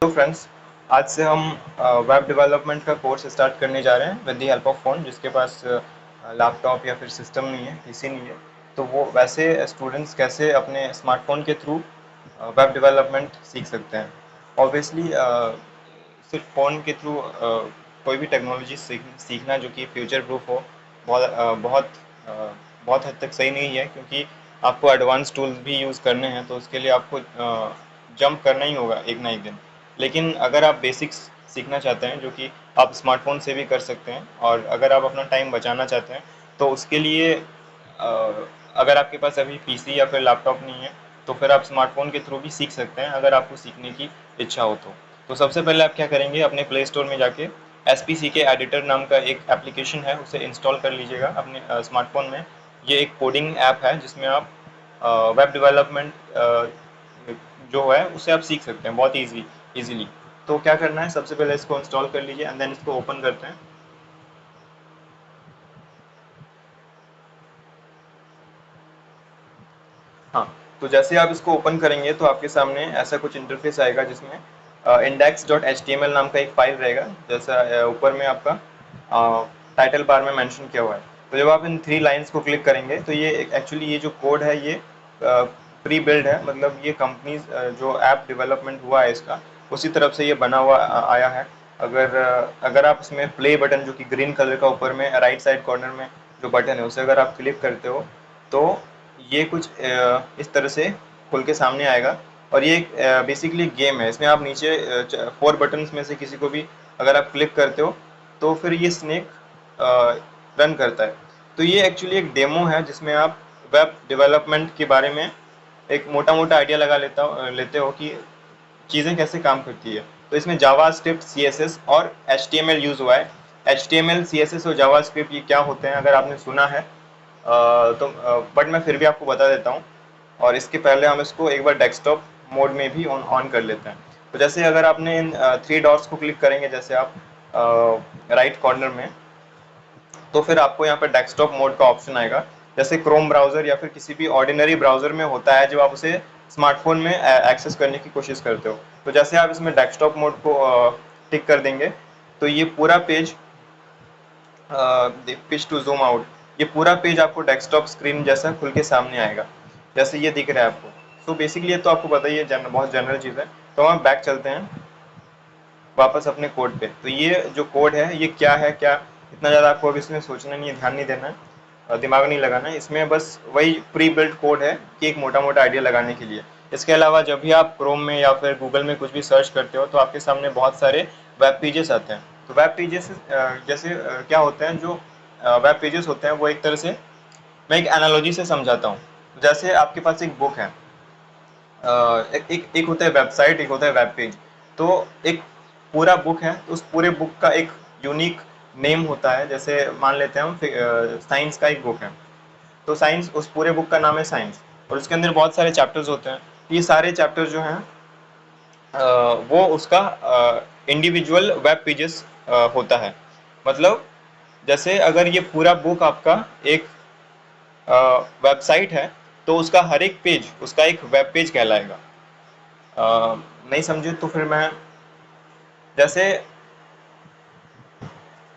Hello friends, आज से हम वेब डेवलपमेंट का कोर्स स्टार्ट करने जा रहे हैं with the help of phone. जिसके पास लैपटॉप या फिर सिस्टम नहीं है, पीसी नहीं है, तो वो वैसे स्टूडेंट्स कैसे अपने स्मार्टफोन के थ्रू वेब डेवलपमेंट सीख सकते हैं। ऑब्वियसली सिर्फ फ़ोन के थ्रू कोई भी टेक्नोलॉजी सीखना जो कि फ्यूचर प्रूफ हो, बहुत हद तक सही नहीं है, क्योंकि आपको एडवांस टूल्स भी यूज़ करने हैं, तो उसके लिए आपको जंप करना ही होगा एक ना एक दिन। लेकिन अगर आप बेसिक्स सीखना चाहते हैं, जो कि आप स्मार्टफोन से भी कर सकते हैं, और अगर आप अपना टाइम बचाना चाहते हैं, तो उसके लिए अगर आपके पास अभी पीसी या फिर लैपटॉप नहीं है, तो फिर आप स्मार्टफोन के थ्रू भी सीख सकते हैं, अगर आपको सीखने की इच्छा हो तो सबसे पहले आप क्या करेंगे, अपने प्ले स्टोर में जाके एसपीसी के एडिटर नाम का एक एप्लीकेशन है, उसे इंस्टॉल कर लीजिएगा अपने स्मार्टफोन में। ये एक कोडिंग ऐप है जिसमें आप वेब डेवलपमेंट जो है उससे आप सीख सकते हैं बहुत इजीली। तो क्या करना है, सबसे पहले इसको इंस्टॉल कर लीजिए एंड देन इसको ओपन करते हैं। हाँ, तो जैसे आप इसको ओपन करेंगे तो आपके सामने ऐसा कुछ इंटरफेस आएगा, जिसमें index.html नाम का एक फाइल रहेगा, जैसा ऊपर में आपका टाइटल बार में मेंशन किया हुआ है। तो जब आप इन 3 लाइंस को क्लिक करेंगे तो ये एक्चुअली ये जो कोड है ये प्री बिल्ड है, मतलब ये कंपनी जो ऐप डेवलपमेंट हुआ है इसका, उसी तरफ से ये बना हुआ आया है। अगर आप इसमें प्ले बटन, जो कि ग्रीन कलर का ऊपर में राइट साइड कॉर्नर में जो बटन है, उसे अगर आप क्लिक करते हो, तो ये कुछ इस तरह से खुल के सामने आएगा। और ये बेसिकली गेम है, इसमें आप नीचे 4 बटन्स में से किसी को भी अगर आप क्लिक करते हो, तो फिर ये स्नेक रन करता है। तो ये एक्चुअली एक डेमो है, जिसमें आप वेब डेवलपमेंट के बारे में एक मोटा मोटा आइडिया लेते हो कि चीज़ें कैसे काम करती है। तो इसमें JavaScript, C S S और H T M L use हुआ है। H T M L, C S S और जावा स्क्रिप्ट ये क्या होते हैं, अगर आपने सुना है तो बट मैं फिर भी आपको बता देता हूँ। और इसके पहले हम इसको एक बार डेस्कटॉप मोड में भी ऑन ऑन कर लेते हैं। तो जैसे अगर आपने इन 3 डॉट्स को क्लिक करेंगे, जैसे आप राइट कॉर्नर में, तो फिर आपको यहाँ पर डेस्कटॉप मोड का ऑप्शन आएगा, जैसे क्रोम ब्राउजर या फिर किसी भी ऑर्डिनरी ब्राउजर में होता है, जब आप उसे स्मार्टफोन में एक्सेस करने की कोशिश करते हो। तो जैसे आप इसमें डेस्कटॉप मोड को टिक कर देंगे, तो ये पूरा page, pinch to zoom out, ये पूरा पेज आपको डेस्कटॉप स्क्रीन जैसा खुल के सामने आएगा, जैसे ये दिख रहा है आपको। तो बेसिकली ये तो आपको पता ही है, बहुत जनरल चीज़ है। तो हम बैक चलते हैं वापस अपने कोड पे। तो ये जो कोड है ये क्या है, क्या इतना ज़्यादा आपको अब इसमें सोचना नहीं है, ध्यान नहीं देना है, दिमाग नहीं लगाना है इसमें। बस वही प्री बिल्ट कोड है कि एक मोटा मोटा आइडिया लगाने के लिए। इसके अलावा जब भी आप क्रोम में या फिर गूगल में कुछ भी सर्च करते हो, तो आपके सामने बहुत सारे वेब पेजेस आते हैं। तो वेब पेजेस जैसे क्या होते हैं, जो वेब पेजेस होते हैं, वो एक तरह से, मैं एक एनालॉजी से समझाता हूँ। जैसे आपके पास एक बुक है, एक होता है वेबसाइट, एक होता है वेब पेज। तो एक पूरा बुक है, तो उस पूरे बुक का एक यूनिक नेम होता है। जैसे मान लेते हैं हम साइंस का एक बुक है, तो साइंस, उस पूरे बुक का नाम है साइंस, और उसके अंदर बहुत सारे चैप्टर्स होते हैं। ये सारे चैप्टर जो हैं वो उसका इंडिविजुअल वेब पेजेस होता है। मतलब जैसे अगर ये पूरा बुक आपका एक वेबसाइट है, तो उसका हर एक पेज उसका एक वेब पेज कहलाएगा। नहीं समझे तो फिर मैं, जैसे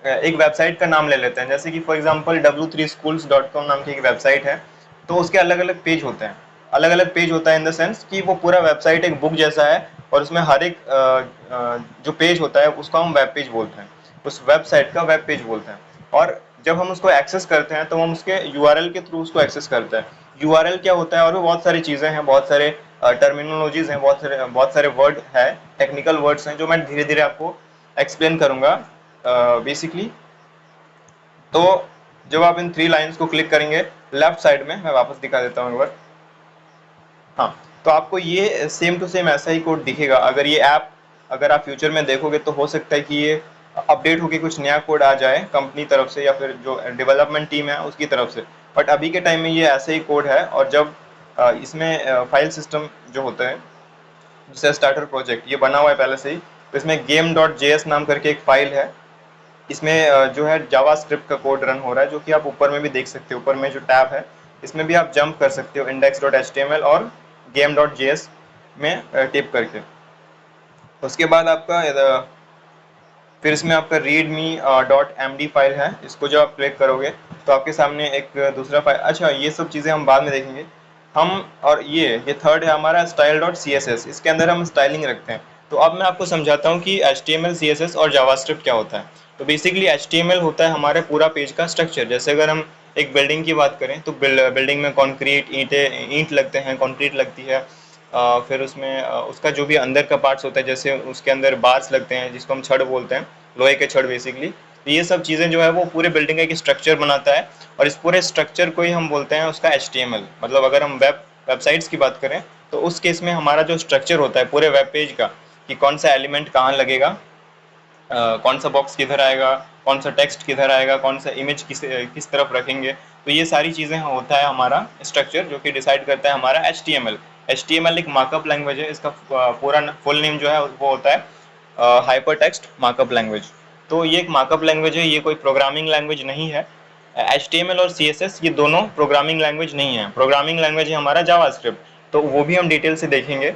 एक वेबसाइट का नाम ले लेते हैं, जैसे कि फॉर एग्जांपल w3schools.com नाम की एक वेबसाइट है। तो उसके अलग अलग पेज होते हैं, अलग अलग पेज होता है इन द सेंस कि वो पूरा वेबसाइट एक बुक जैसा है, और उसमें हर एक जो पेज होता है उसको हम वेब पेज बोलते हैं, उस वेबसाइट का वेब पेज बोलते हैं। और जब हम उसको एक्सेस करते हैं, तो हम उसके यूआरएल के थ्रू उसको एक्सेस करते हैं। यूआरएल क्या होता है, और भी बहुत सारी चीज़ें हैं, बहुत सारे टर्मिनोलॉजीज हैं, बहुत सारे वर्ड है, टेक्निकल वर्ड्स हैं, जो मैं धीरे धीरे आपको एक्सप्लेन करूंगा बेसिकली। तो जब आप इन 3 लाइंस को क्लिक करेंगे लेफ्ट साइड में, मैं वापस दिखा देता हूँ एक बार। हाँ, तो आपको ये सेम टू सेम ऐसा ही कोड दिखेगा। अगर ये ऐप, अगर आप फ्यूचर में देखोगे, तो हो सकता है कि ये अपडेट होके कुछ नया कोड आ जाए कंपनी तरफ से, या फिर जो डेवलपमेंट टीम है उसकी तरफ से। बट अभी के टाइम में ये ऐसे ही कोड है। और जब इसमें फाइल सिस्टम जो होता है, जैसे स्टार्टर प्रोजेक्ट, ये बना हुआ है पहले से ही। तो इसमें game.js नाम करके एक फाइल है, इसमें जो है जावा स्क्रिप्ट का कोड रन हो रहा है, जो कि आप ऊपर में भी देख सकते हो। ऊपर में जो टैब है, इसमें भी आप जंप कर सकते हो index.html और game.js में टिप करके। उसके बाद आपका फिर इसमें आपका readme.md फाइल है, इसको जब आप क्लिक करोगे तो आपके सामने एक दूसरा फाइल, अच्छा ये सब चीज़ें हम बाद में देखेंगे हम। और ये थर्ड है हमारा style.css, इसके अंदर हम स्टाइलिंग रखते हैं। तो अब मैं आपको समझाता हूँ कि HTML CSS और जावास्क्रिप्ट क्या होता है। तो बेसिकली HTML होता है हमारे पूरा पेज का स्ट्रक्चर। जैसे अगर हम एक बिल्डिंग की बात करें तो बिल्डिंग में कंक्रीट ईंट लगते हैं, कंक्रीट लगती है। फिर उसमें उसका जो भी अंदर का पार्ट्स होता है, जैसे उसके अंदर बार्स लगते हैं जिसको हम छड़ बोलते हैं, लोहे के छड़ बेसिकली। तो ये सब चीज़ें जो है वो पूरे बिल्डिंग का एक स्ट्रक्चर बनाता है, और इस पूरे स्ट्रक्चर को ही हम बोलते हैं उसका HTML। मतलब अगर हम वेबसाइट्स की बात करें तो उस केस में हमारा जो स्ट्रक्चर होता है पूरे वेब पेज का, कि कौन सा एलिमेंट कहाँ लगेगा, कौन सा बॉक्स किधर आएगा, कौन सा टेक्स्ट किधर आएगा, कौन सा इमेज किस तरफ रखेंगे, तो ये सारी चीज़ें होता है हमारा स्ट्रक्चर, जो कि डिसाइड करता है हमारा HTML। HTML एक मार्कअप लैंग्वेज है, इसका पूरा फुल नेम जो है वो होता है हाइपर टेक्स्ट मार्कअप लैंग्वेज। तो ये एक मार्कअप लैंग्वेज है, ये कोई प्रोग्रामिंग लैंग्वेज नहीं है। HTML और CSS ये दोनों प्रोग्रामिंग लैंग्वेज नहीं है। प्रोग्रामिंग लैंग्वेज है हमारा जावास्क्रिप्ट, तो वो भी हम डिटेल से देखेंगे।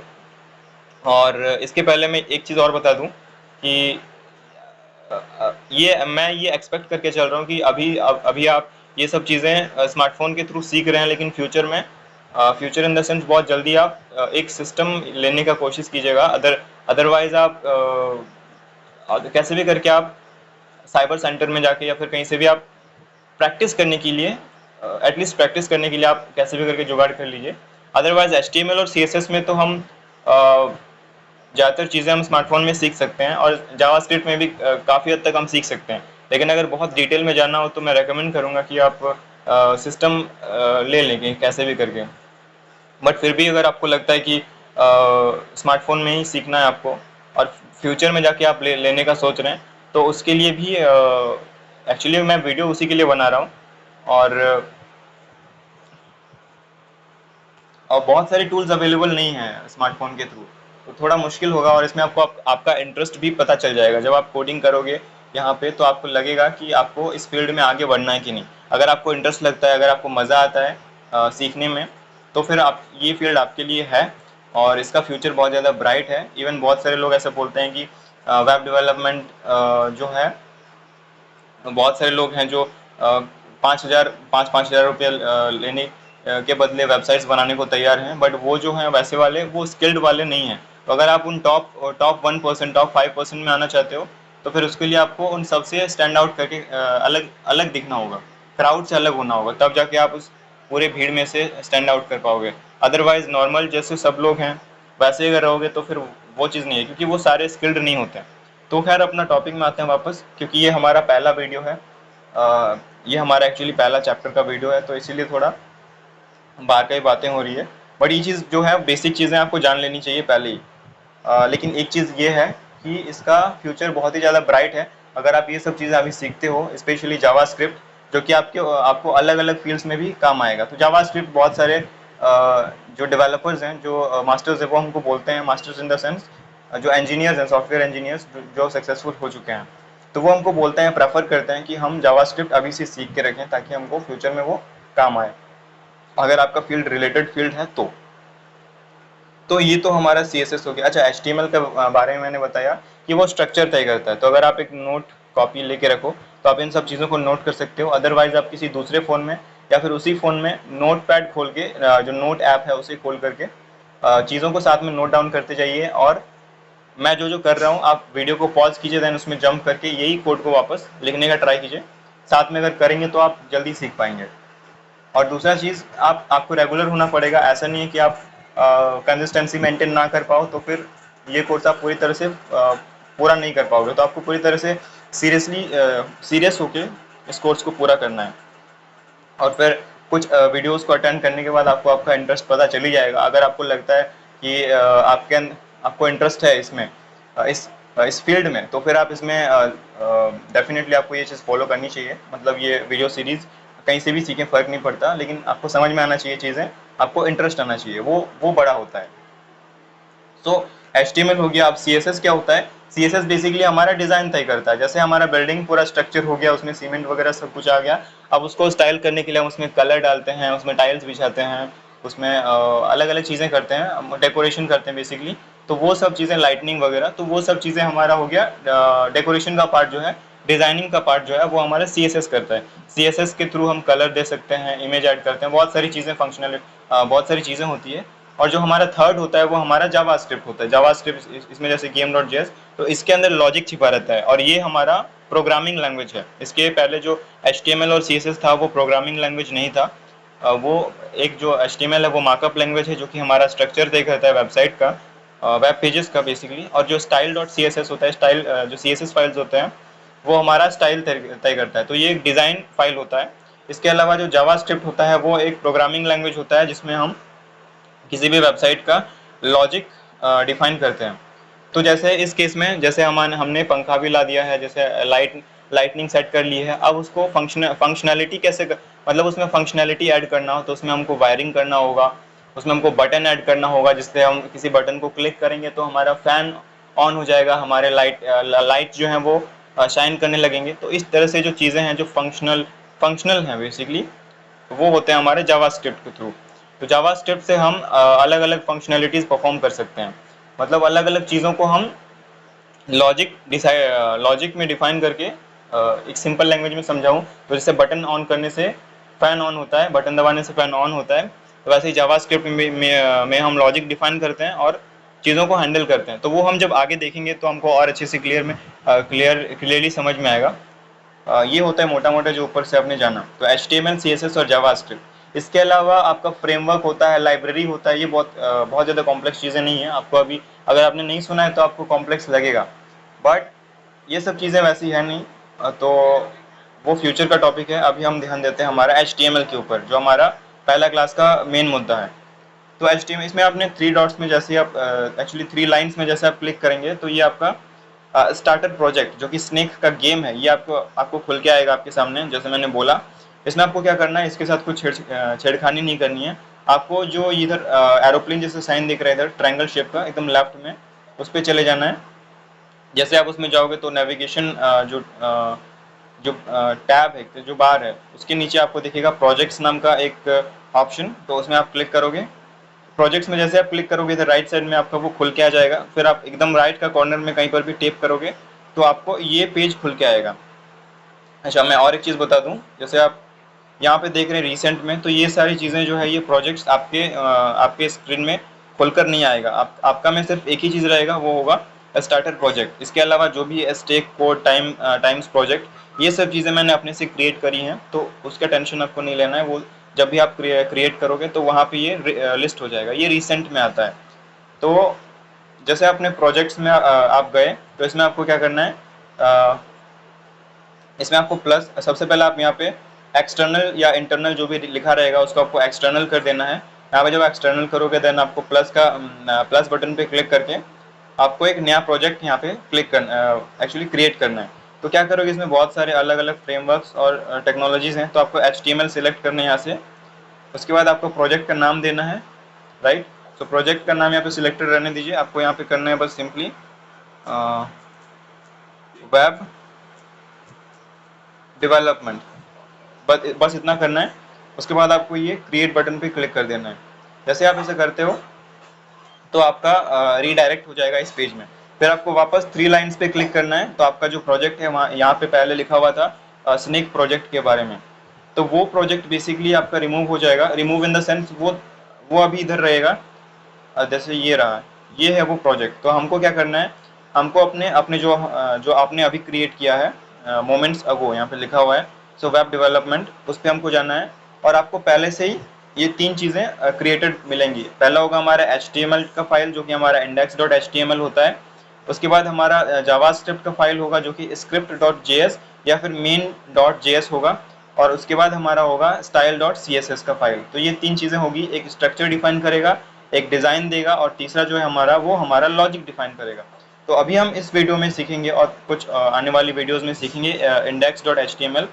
और इसके पहले मैं एक चीज़ और बता दूं कि ये एक्सपेक्ट करके चल रहा हूँ कि अभी आप ये सब चीज़ें स्मार्टफोन के थ्रू सीख रहे हैं, लेकिन फ्यूचर में, फ्यूचर इन द सेंस बहुत जल्दी आप एक सिस्टम लेने का कोशिश कीजिएगा। अदरवाइज आप कैसे भी करके आप साइबर सेंटर में जाके या फिर कहीं से भी आप प्रैक्टिस करने के लिए, एटलीस्ट प्रैक्टिस करने के लिए आप कैसे भी करके जुगाड़ कर लीजिए। अदरवाइज HTML और CSS में तो हम ज़्यादातर चीज़ें हम स्मार्टफोन में सीख सकते हैं, और जावास्क्रिप्ट में भी काफ़ी हद तक हम सीख सकते हैं। लेकिन अगर बहुत डिटेल में जानना हो तो मैं रेकमेंड करूँगा कि आप सिस्टम ले लेंगे कैसे भी करके। बट फिर भी अगर आपको लगता है कि स्मार्टफोन में ही सीखना है आपको, और फ्यूचर में जाके आप लेने का सोच रहे हैं, तो उसके लिए भी एक्चुअली मैं वीडियो उसी के लिए बना रहा हूँ। और बहुत सारे टूल्स अवेलेबल नहीं हैं स्मार्टफोन के थ्रू, तो थोड़ा मुश्किल होगा। और इसमें आपको आपका इंटरेस्ट भी पता चल जाएगा जब आप कोडिंग करोगे यहाँ पे, तो आपको लगेगा कि आपको इस फील्ड में आगे बढ़ना है कि नहीं। अगर आपको इंटरेस्ट लगता है, अगर आपको मज़ा आता है सीखने में, तो फिर आप ये फील्ड आपके लिए है, और इसका फ्यूचर बहुत ज़्यादा ब्राइट है। इवन बहुत सारे लोग ऐसे बोलते हैं कि वेब डेवलपमेंट जो है, बहुत सारे लोग हैं जो 5,000 रुपये लेने के बदले वेबसाइट्स बनाने को तैयार हैं, बट वो जो हैं वैसे वाले, वो स्किल्ड वाले नहीं हैं। तो अगर आप उन टॉप 1%, टॉप 5% में आना चाहते हो, तो फिर उसके लिए आपको उन सबसे स्टैंड आउट करके अलग अलग दिखना होगा, क्राउड से अलग होना होगा, तब जाके आप उस पूरे भीड़ में से स्टैंड आउट कर पाओगे। अदरवाइज नॉर्मल जैसे सब लोग हैं वैसे अगर रहोगे तो फिर वो चीज़ नहीं है, क्योंकि वो सारे स्किल्ड नहीं होते हैं। तो खैर अपना टॉपिक में आते हैं वापस, क्योंकि ये हमारा पहला वीडियो है, ये हमारा एक्चुअली पहला चैप्टर का वीडियो है, तो इसीलिए थोड़ा बाहर का ही बातें हो रही है। बट ये चीज़ जो है, बेसिक चीज़ें आपको जान लेनी चाहिए पहले ही। लेकिन एक चीज़ ये है कि इसका फ्यूचर बहुत ही ज़्यादा ब्राइट है अगर आप ये सब चीज़ें अभी सीखते हो, स्पेशली जावास्क्रिप्ट, जो कि आपको अलग अलग फील्ड्स में भी काम आएगा। तो जावास्क्रिप्ट बहुत सारे जो डेवलपर्स हैं, जो मास्टर्स है, वो हमको बोलते हैं, मास्टर्स इन द सेंस जो इंजीनियर्स हैं, सॉफ्टवेयर इंजीनियर्स जो सक्सेसफुल हो चुके हैं, तो वो हमको बोलते हैं, प्रेफर करते हैं कि हम जावास्क्रिप्ट अभी से सीख के रखें, ताकि हमको फ्यूचर में वो काम आए, अगर आपका फील्ड रिलेटेड फील्ड है तो। ये तो हमारा CSS हो गया। अच्छा, HTML के बारे में मैंने बताया कि वो स्ट्रक्चर तय करता है। तो अगर आप एक नोट कॉपी लेके रखो तो आप इन सब चीज़ों को नोट कर सकते हो। अदरवाइज आप किसी दूसरे फ़ोन में या फिर उसी फ़ोन में नोट पैड खोल के, जो नोट ऐप है उसे खोल करके चीज़ों को साथ में नोट डाउन करते जाइए। और मैं जो जो कर रहा हूँ, आप वीडियो को पॉज कीजिए, देन उसमें जंप करके यही कोड को वापस लिखने का ट्राई कीजिए। साथ में अगर करेंगे तो आप जल्दी सीख पाएंगे। और दूसरा चीज़, आपको रेगुलर होना पड़ेगा। ऐसा नहीं है कि आप कंसिस्टेंसी मेंटेन ना कर पाओ तो फिर ये कोर्स आप पूरी तरह से पूरा नहीं कर पाओगे। तो आपको पूरी तरह से सीरियस होके इस कोर्स को पूरा करना है। और फिर कुछ वीडियोस को अटेंड करने के बाद आपको आपका इंटरेस्ट पता चल ही जाएगा। अगर आपको लगता है कि आपको इंटरेस्ट है इसमें, इस फील्ड में, तो फिर आप इसमें डेफिनेटली आपको ये चीज़ फॉलो करनी चाहिए। मतलब ये वीडियो सीरीज़ कहीं से भी सीखें, फ़र्क नहीं पड़ता, लेकिन आपको समझ में आना चाहिए चीज़ें, आपको इंटरेस्ट आना चाहिए, वो बड़ा होता है। सो HTML हो गया। अब CSS क्या होता है? CSS बेसिकली हमारा डिज़ाइन तय करता है। जैसे हमारा बिल्डिंग पूरा स्ट्रक्चर हो गया, उसमें सीमेंट वगैरह सब कुछ आ गया, अब उसको स्टाइल करने के लिए हम उसमें कलर डालते हैं, उसमें टाइल्स बिछाते हैं, उसमें अलग अलग चीज़ें करते हैं, डेकोरेशन करते हैं बेसिकली। तो वो सब चीज़ें, लाइटनिंग वगैरह, तो वो सब चीज़ें हमारा हो गया। डेकोरेशन का पार्ट जो है, डिज़ाइनिंग का पार्ट जो है वो हमारा CSS करता है। CSS के थ्रू हम कलर दे सकते हैं, इमेज ऐड करते हैं, बहुत सारी चीज़ें, फंक्शनल बहुत सारी चीज़ें होती है। और जो हमारा थर्ड होता है वो हमारा जावास्क्रिप्ट होता है। जावास्क्रिप्ट इसमें जैसे game.js, तो इसके अंदर लॉजिक छिपा रहता है और ये हमारा प्रोग्रामिंग लैंग्वेज है। इसके पहले जो HTML और CSS था वो प्रोग्रामिंग लैंग्वेज नहीं था। वो एक जो HTML है वो मार्कअप लैंग्वेज है, जो कि हमारा स्ट्रक्चर तय करता है वेबसाइट का, वेब पेजेस का बेसिकली। और जो स्टाइल डॉट CSS होता है, स्टाइल जो CSS फाइल्स होते हैं वो हमारा स्टाइल तय करता है। तो ये एक डिज़ाइन फाइल होता है। इसके अलावा जो जावास्क्रिप्ट होता है वो एक प्रोग्रामिंग लैंग्वेज होता है, जिसमें हम किसी भी वेबसाइट का लॉजिक डिफाइन करते हैं। तो जैसे इस केस में, जैसे हमने पंखा भी ला दिया है, जैसे लाइटनिंग सेट कर ली है, अब उसको फंक्शनैलिटी मतलब उसमें फंक्शनैलिटी ऐड करना हो तो उसमें हमको वायरिंग करना होगा, उसमें हमको बटन ऐड करना होगा, जिससे हम किसी बटन को क्लिक करेंगे तो हमारा फैन ऑन हो जाएगा, हमारे लाइट जो है वो शाइन करने लगेंगे। तो इस तरह से जो चीज़ें हैं जो फंक्शनल हैं बेसिकली, वो होते हैं हमारे जावास्क्रिप्ट के थ्रू। तो जावास्क्रिप्ट से हम अलग अलग फंक्शनैलिटीज़ परफॉर्म कर सकते हैं। मतलब अलग अलग चीज़ों को हम लॉजिक में डिफाइन करके, एक सिंपल लैंग्वेज में समझाऊं तो जैसे बटन ऑन करने से फैन ऑन होता है, बटन दबाने से फैन ऑन होता है, तो वैसे ही जावास्क्रिप्ट में हम लॉजिक डिफाइन करते हैं और चीज़ों को हैंडल करते हैं। तो वो हम जब आगे देखेंगे तो हमको और अच्छे से क्लियरली समझ में आएगा। ये होता है मोटा मोटा जो ऊपर से आपने जाना, तो HTML CSS और जावास्क्रिप्ट। इसके अलावा आपका फ्रेमवर्क होता है, लाइब्रेरी होता है। ये बहुत ज़्यादा कॉम्प्लेक्स चीज़ें नहीं है। आपको अभी अगर आपने नहीं सुना है तो आपको कॉम्प्लेक्स लगेगा, बट ये सब चीज़ें वैसी है नहीं। तो वो फ्यूचर का टॉपिक है। अभी हम ध्यान देते हैं हमारा HTML के ऊपर, जो हमारा पहला क्लास का मेन मुद्दा है। तो HTML इसमें आपने 3 डॉट्स में, जैसे आप एक्चुअली 3 लाइन्स में जैसे आप क्लिक करेंगे तो ये आपका स्टार्टर प्रोजेक्ट, जो कि स्नेक का गेम है, ये आपको खुल के आएगा आपके सामने। जैसे मैंने बोला, इसमें आपको क्या करना है, इसके साथ कुछ छेड़खानी नहीं करनी है। आपको जो इधर एरोप्लेन जैसे साइन दिख रहा है, इधर ट्रायंगल शेप का एकदम लेफ्ट में, उस पर चले जाना है। जैसे आप उसमें जाओगे तो नेविगेशन जो टैब है, जो बार है, उसके नीचे आपको दिखेगा प्रोजेक्ट्स नाम का एक ऑप्शन, तो उसमें आप क्लिक करोगे। प्रोजेक्ट्स में जैसे आप क्लिक करोगे तो राइट साइड में आपका वो खुल के आ जाएगा। फिर आप एकदम राइट का कॉर्नर में कहीं पर भी टैप करोगे तो आपको ये पेज खुल के आएगा। अच्छा, मैं और एक चीज़ बता दूं, जैसे आप यहाँ पे देख रहे हैं रिसेंट में, तो ये सारी चीज़ें जो है, ये प्रोजेक्ट्स आपके स्क्रीन में खुलकर नहीं आएगा। आपका में सिर्फ एक ही चीज़ रहेगा, वो होगा स्टार्टर प्रोजेक्ट। इसके अलावा जो भी स्टेक कोड टाइम्स प्रोजेक्ट, ये सब चीज़ें मैंने अपने से क्रिएट करी हैं, तो उसका टेंशन आपको नहीं लेना है। वो जब भी आप क्रिएट करोगे तो वहाँ पे ये लिस्ट हो जाएगा। ये रिसेंट में आता है। तो जैसे अपने प्रोजेक्ट्स में आप गए, तो इसमें आपको क्या करना है, इसमें आपको प्लस, सबसे पहले आप यहाँ पे एक्सटर्नल या इंटरनल जो भी लिखा रहेगा उसको आपको एक्सटर्नल कर देना है। यहाँ पे जब एक्सटर्नल करोगे देन आपको प्लस बटन पे क्लिक करके आपको एक नया प्रोजेक्ट यहाँ पे क्लिक करना, एक्चुअली क्रिएट करना है। तो क्या करोगे, इसमें बहुत सारे अलग अलग फ्रेमवर्क्स और टेक्नोलॉजीज़ हैं, तो आपको HTML सेलेक्ट करना है यहाँ से। उसके बाद आपको प्रोजेक्ट का नाम देना है, राइट। तो प्रोजेक्ट का नाम यहाँ पे सिलेक्टेड रहने दीजिए। आपको यहाँ पे करना है बस सिंपली वेब डेवलपमेंट, बस इतना करना है। उसके बाद आपको ये क्रिएट बटन पे क्लिक कर देना है। जैसे आप इसे करते हो तो आपका रीडायरेक्ट हो जाएगा इस पेज में। फिर आपको वापस 3 लाइन्स पे क्लिक करना है, तो आपका जो प्रोजेक्ट है वहाँ यहाँ पे पहले लिखा हुआ था स्नेक प्रोजेक्ट के बारे में, तो वो प्रोजेक्ट बेसिकली आपका रिमूव हो जाएगा। रिमूव इन द सेंस वो अभी इधर रहेगा। जैसे ये रहा, ये है वो प्रोजेक्ट। तो हमको क्या करना है, हमको अपने अपने जो आपने अभी क्रिएट किया है मोमेंट्स अगो, यहाँ पे लिखा हुआ है सो वेब डेवलपमेंट, उस पर हमको जाना है। और आपको पहले से ही ये 3 चीज़ें क्रिएटेड मिलेंगी। पहला होगा हमारा HTML का फाइल, जो कि हमारा index.html होता है। उसके बाद हमारा जावास्क्रिप्ट का फाइल होगा, जो कि script.js या फिर main.js होगा। और उसके बाद हमारा होगा style.css का फाइल। तो ये 3 चीज़ें होगी, एक स्ट्रक्चर डिफाइन करेगा, एक डिज़ाइन देगा, और तीसरा जो है हमारा, वो हमारा लॉजिक डिफाइन करेगा। तो अभी हम इस वीडियो में सीखेंगे और कुछ आने वाली वीडियोस में सीखेंगे index.html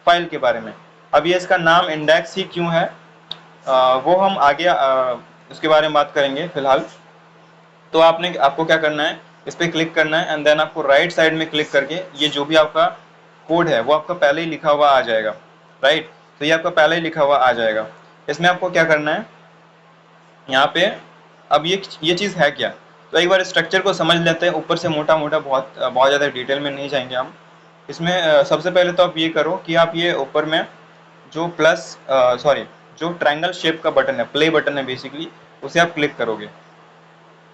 फाइल के बारे में। अब ये इसका नाम इंडेक्स ही क्यों है, वो हम आगे उसके बारे में बात करेंगे। फिलहाल तो आपको क्या करना है, इस पर क्लिक करना है एंड देन आपको राइट साइड में क्लिक करके ये जो भी आपका कोड है वो आपका पहले ही लिखा हुआ आ जाएगा, राइट। तो ये आपका पहले ही लिखा हुआ आ जाएगा। इसमें आपको क्या करना है, यहाँ पे अब ये चीज़ है क्या, तो एक बार स्ट्रक्चर को समझ लेते हैं, ऊपर से मोटा मोटा, बहुत बहुत ज़्यादा डिटेल में नहीं जाएंगे हम इसमें। सबसे पहले तो आप ये करो कि आप ये ऊपर में जो प्लस सॉरी जो ट्रायंगल शेप का बटन है, प्ले बटन है बेसिकली, उसे आप क्लिक करोगे।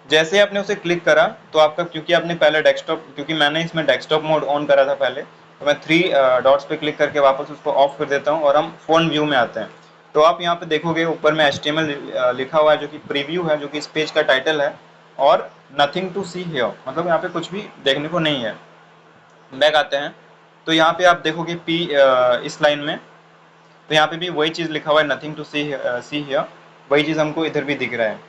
जैसे आपने उसे क्लिक करा तो आपका, क्योंकि आपने पहले डेस्कटॉप, क्योंकि मैंने इसमें डेस्कटॉप मोड ऑन करा था पहले, तो मैं थ्री डॉट्स पे क्लिक करके वापस उसको ऑफ कर देता हूँ और हम फोन व्यू में आते हैं। तो आप यहाँ पे देखोगे ऊपर में HTML लिखा हुआ है, जो कि प्रीव्यू है, जो कि इस पेज का टाइटल है, और नथिंग टू सी हियर, मतलब यहाँ पे कुछ भी देखने को नहीं है। बैक आते हैं तो यहाँ पे आप देखोगे पी इस लाइन में, तो यहाँ पे भी वही चीज़ लिखा हुआ है, नथिंग टू सी हियर, वही चीज़ हमको इधर भी दिख रहा है।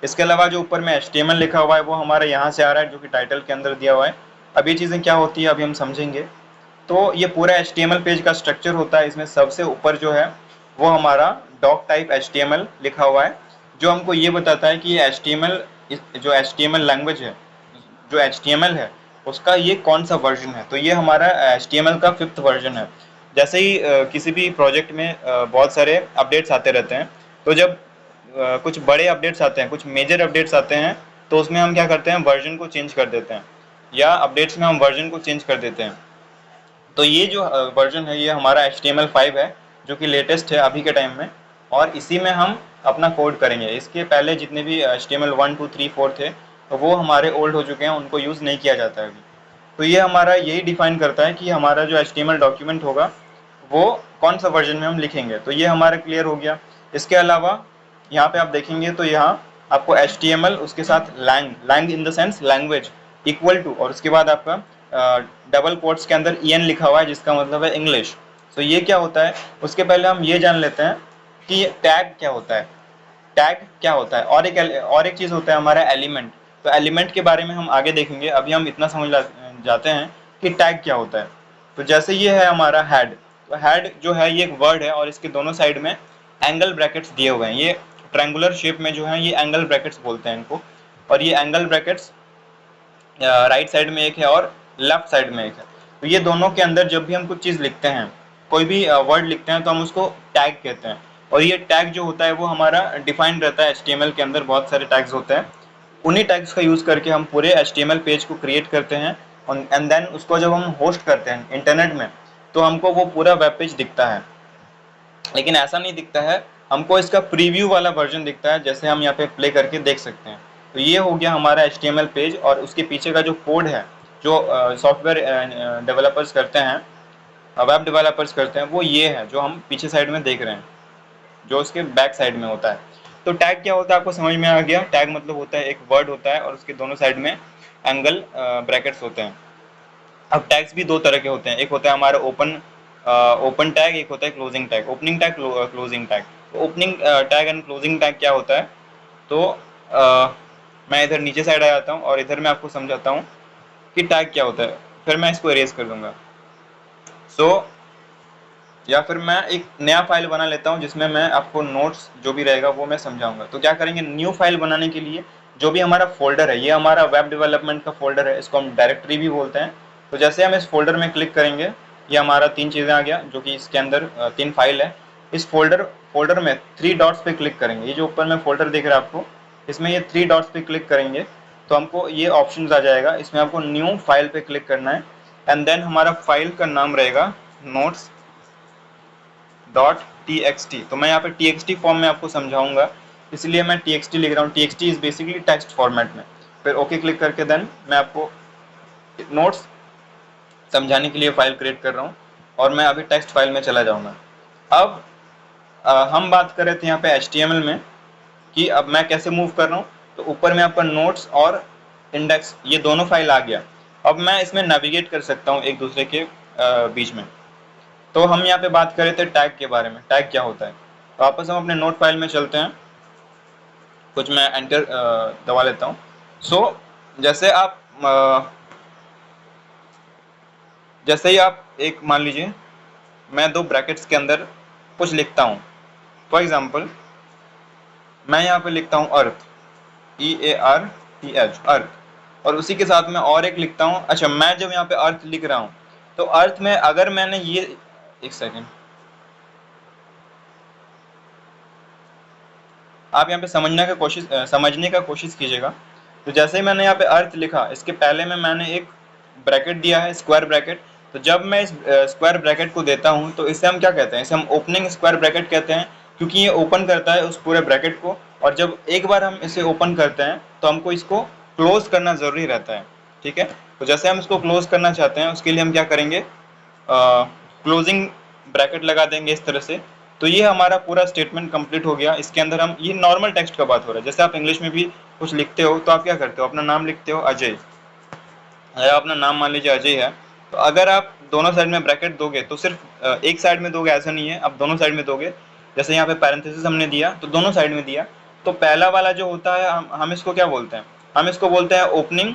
इसके अलावा जो ऊपर में HTML लिखा हुआ है वो हमारे यहाँ से आ रहा है, जो कि टाइटल के अंदर दिया हुआ है। अब ये चीज़ें क्या होती है अभी हम समझेंगे। तो ये पूरा HTML पेज का स्ट्रक्चर होता है। इसमें सबसे ऊपर जो है वो हमारा डॉक टाइप HTML लिखा हुआ है, जो हमको ये बताता है कि ये HTML, जो HTML लैंग्वेज है, जो HTML है, उसका ये कौन सा वर्जन है। तो ये हमारा HTML का 5th वर्जन है। जैसे ही किसी भी प्रोजेक्ट में बहुत सारे अपडेट्स आते रहते हैं, तो जब कुछ बड़े अपडेट्स आते हैं, कुछ मेजर अपडेट्स आते हैं, तो उसमें हम क्या करते हैं, वर्जन को चेंज कर देते हैं, या अपडेट्स में हम वर्जन को चेंज कर देते हैं। तो ये जो वर्जन है ये हमारा HTML5 है, जो कि लेटेस्ट है अभी के टाइम में, और इसी में हम अपना कोड करेंगे। इसके पहले जितने भी HTML1 2 3 4 थे, तो वो हमारे ओल्ड हो चुके हैं, उनको यूज़ नहीं किया जाता है अभी। तो ये हमारा यही डिफाइन करता है कि हमारा जो HTML डॉक्यूमेंट होगा वो कौन सा वर्जन में हम लिखेंगे। तो ये हमारा क्लियर हो गया। इसके अलावा यहाँ पे आप देखेंगे तो यहाँ आपको HTML, उसके साथ lang in the sense language, equal to, और उसके बाद आपका डबल कोट्स के अंदर EN लिखा हुआ है, जिसका मतलब है इंग्लिश। तो ये क्या होता है, उसके पहले हम ये जान लेते हैं कि टैग क्या होता है। टैग क्या होता है, और एक चीज़ होता है हमारा एलिमेंट। तो एलिमेंट के बारे में हम आगे देखेंगे, अभी हम इतना जाते हैं कि टैग क्या होता है। तो जैसे ये है हमारा हेड, तो हेड जो है ये एक वर्ड है, और इसके दोनों साइड में एंगल ब्रैकेट्स दिए हुए हैं। ये ट्रायंगुलर शेप में जो है ये एंगल ब्रैकेट्स बोलते हैं इनको। और ये एंगल ब्रैकेट्स राइट साइड में एक है और लेफ्ट साइड में एक है। तो ये दोनों के अंदर जब भी हम कुछ चीज़ लिखते हैं, कोई भी वर्ड लिखते हैं, तो हम उसको टैग कहते हैं। और ये टैग जो होता है वो हमारा डिफाइंड रहता है। HTML के अंदर बहुत सारे टैग्स होते हैं, उन्हीं टैग्स का यूज़ करके हम पूरे HTML पेज को क्रिएट करते हैं, एंड देन उसको जब हम होस्ट करते हैं इंटरनेट में, तो हमको वो पूरा वेब पेज दिखता है। लेकिन ऐसा नहीं दिखता है, हमको इसका प्रीव्यू वाला वर्जन दिखता है, जैसे हम यहाँ पे प्ले करके देख सकते हैं। तो ये हो गया हमारा HTML पेज, और उसके पीछे का जो कोड है, जो सॉफ्टवेयर डेवलपर्स करते हैं, वेब डेवलपर्स करते हैं, वो ये है जो हम पीछे साइड में देख रहे हैं, जो उसके बैक साइड में होता है। तो टैग क्या होता है आपको समझ में आ गया। टैग मतलब होता है एक वर्ड होता है और उसके दोनों साइड में एंगल ब्रैकेट्स होते हैं। अब टैग्स भी दो तरह के होते हैं, एक होता है हमारा ओपन टैग, एक होता है closing tag, opening tag, closing tag. Opening tag and closing tag क्या होता है, तो मैं इधर नीचे साइड आ जाता हूँ और इधर मैं आपको समझाता हूँ कि टैग क्या होता है, फिर मैं इसको इरेज कर दूंगा। सो या फिर मैं एक नया फाइल बना लेता हूँ, जिसमें मैं आपको नोट्स जो भी रहेगा वो मैं समझाऊंगा। तो क्या करेंगे, न्यू फाइल बनाने के लिए जो भी हमारा फोल्डर है, ये हमारा वेब डेवलपमेंट का फोल्डर है, इसको हम डायरेक्टरी भी बोलते हैं। तो जैसे हम इस फोल्डर में क्लिक करेंगे, ये हमारा 3 चीज़ें आ गया, जो कि इसके अंदर 3 फाइल है। इस फोल्डर में 3 डॉट्स पे क्लिक करेंगे, ये जो ऊपर में फोल्डर दिख रहा है आपको, इसमें ये 3 डॉट्स पे क्लिक करेंगे तो हमको ये ऑप्शन आ जाएगा। इसमें आपको न्यू फाइल पे क्लिक करना है, एंड देन हमारा फाइल का नाम रहेगा नोट्स डॉट txt। तो मैं यहाँ पे txt फॉर्म में आपको समझाऊंगा, इसलिए मैं txt लिख रहा हूँ। txt is basically text format में। फिर ओके क्लिक करके देन मैं आपको नोट्स समझाने के लिए फाइल क्रिएट कर रहा हूँ, और मैं अभी टेक्स्ट फाइल में चला जाऊँगा। अब हम बात कर रहे थे यहाँ पे HTML में कि अब मैं कैसे मूव कर रहा हूँ। तो ऊपर में आपका नोट्स और इंडेक्स, ये दोनों फाइल आ गया। अब मैं इसमें नेविगेट कर सकता हूँ एक दूसरे के बीच में। तो हम यहाँ पे बात कर रहे थे टैग के बारे में, टैग क्या होता है। तो वापस हम अपने नोट फाइल में चलते हैं, कुछ मैं एंटर दबा लेता हूँ। सो जैसे आप जैसे ही आप एक मान लीजिए, मैं 2 ब्रैकेट्स के अंदर कुछ लिखता हूँ। फॉर एग्जाम्पल मैं यहाँ पे लिखता हूँ अर्थ, EARTH, अर्थ, और उसी के साथ में और एक लिखता हूँ। अच्छा, मैं जब यहाँ पे अर्थ लिख रहा हूँ, तो अर्थ में अगर मैंने ये, एक सेकेंड, आप यहाँ पे समझने का कोशिश कीजिएगा। तो जैसे ही मैंने यहाँ पे अर्थ लिखा, इसके पहले में मैंने एक ब्रैकेट दिया है, स्क्वायर ब्रैकेट। तो जब मैं इस स्क्वायर ब्रैकेट को देता हूँ तो इसे हम क्या कहते हैं, इसे हम ओपनिंग स्क्वायर ब्रैकेट कहते हैं, क्योंकि ये ओपन करता है उस पूरे ब्रैकेट को। और जब एक बार हम इसे ओपन करते हैं तो हमको इसको क्लोज करना जरूरी रहता है। ठीक है, तो जैसे हम इसको क्लोज करना चाहते हैं उसके लिए हम क्या करेंगे, क्लोजिंग ब्रैकेट लगा देंगे इस तरह से। तो ये हमारा पूरा स्टेटमेंट कंप्लीट हो गया। इसके अंदर हम, ये नॉर्मल टेक्स्ट का बात हो रहा है, जैसे आप इंग्लिश में भी कुछ लिखते हो तो आप क्या करते हो, अपना नाम लिखते हो अजय। अगर अपना नाम मान लीजिए अजय है, तो अगर आप दोनों साइड में ब्रैकेट दोगे तो सिर्फ एक साइड में दोगे ऐसा नहीं है, आप दोनों साइड में दोगे। जैसे यहाँ पे पैरेंथेसिस हमने दिया तो दोनों साइड में दिया। तो पहला वाला जो होता है हम इसको क्या बोलते हैं, हम इसको बोलते हैं ओपनिंग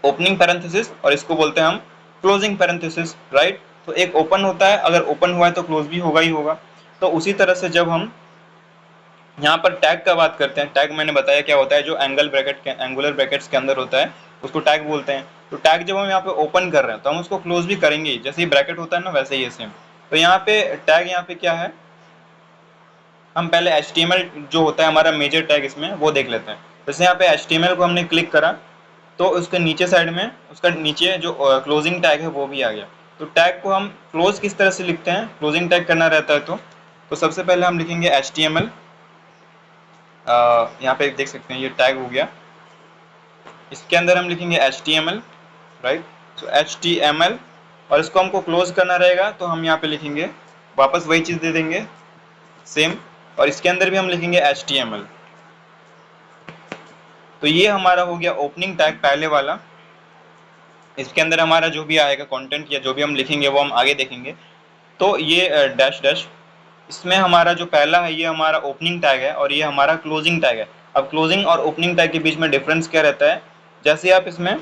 ओपनिंग पैरेंथेसिस, और इसको बोलते हैं हम क्लोजिंग पैरेंथेसिस, राइट। तो एक ओपन होता है, अगर ओपन हुआ है तो क्लोज भी होगा ही होगा। तो उसी तरह से जब हम यहाँ पर टैग का बात करते हैं, टैग मैंने बताया क्या होता है, जो एंगुलर ब्रैकेट्स के अंदर होता है उसको टैग बोलते हैं। तो टैग जब हम यहाँ पे ओपन कर रहे हैं तो हम उसको क्लोज भी करेंगे, जैसे ही ब्रैकेट होता है ना वैसे ही है सेम। तो यहाँ पे टैग, यहाँ पे क्या है, हम पहले HTML जो होता है हमारा मेजर टैग इसमें वो देख लेते हैं। जैसे यहाँ पे HTML को हमने क्लिक करा तो उसके नीचे साइड में, उसका नीचे जो क्लोजिंग टैग है वो भी आ गया। तो टैग को हम क्लोज किस तरह से लिखते हैं, क्लोजिंग टैग करना रहता है तो सबसे पहले हम लिखेंगे HTML। यहाँ पे देख सकते हैं ये टैग हो गया, इसके अंदर हम लिखेंगे HTML, राइट। तो HTML, और इसको हमको क्लोज करना रहेगा तो हम यहाँ पे लिखेंगे वापस वही चीज़ दे देंगे सेम, और इसके अंदर भी हम लिखेंगे HTML। तो ये हमारा हो गया ओपनिंग टैग पहले वाला। इसके अंदर हमारा जो भी आएगा कंटेंट या जो भी हम लिखेंगे वो हम आगे देखेंगे। तो ये डैश डैश, इसमें हमारा जो पहला है ये हमारा ओपनिंग टैग है और ये हमारा क्लोजिंग टैग है। अब क्लोजिंग और ओपनिंग टैग के बीच में डिफरेंस क्या रहता है, जैसे आप इसमें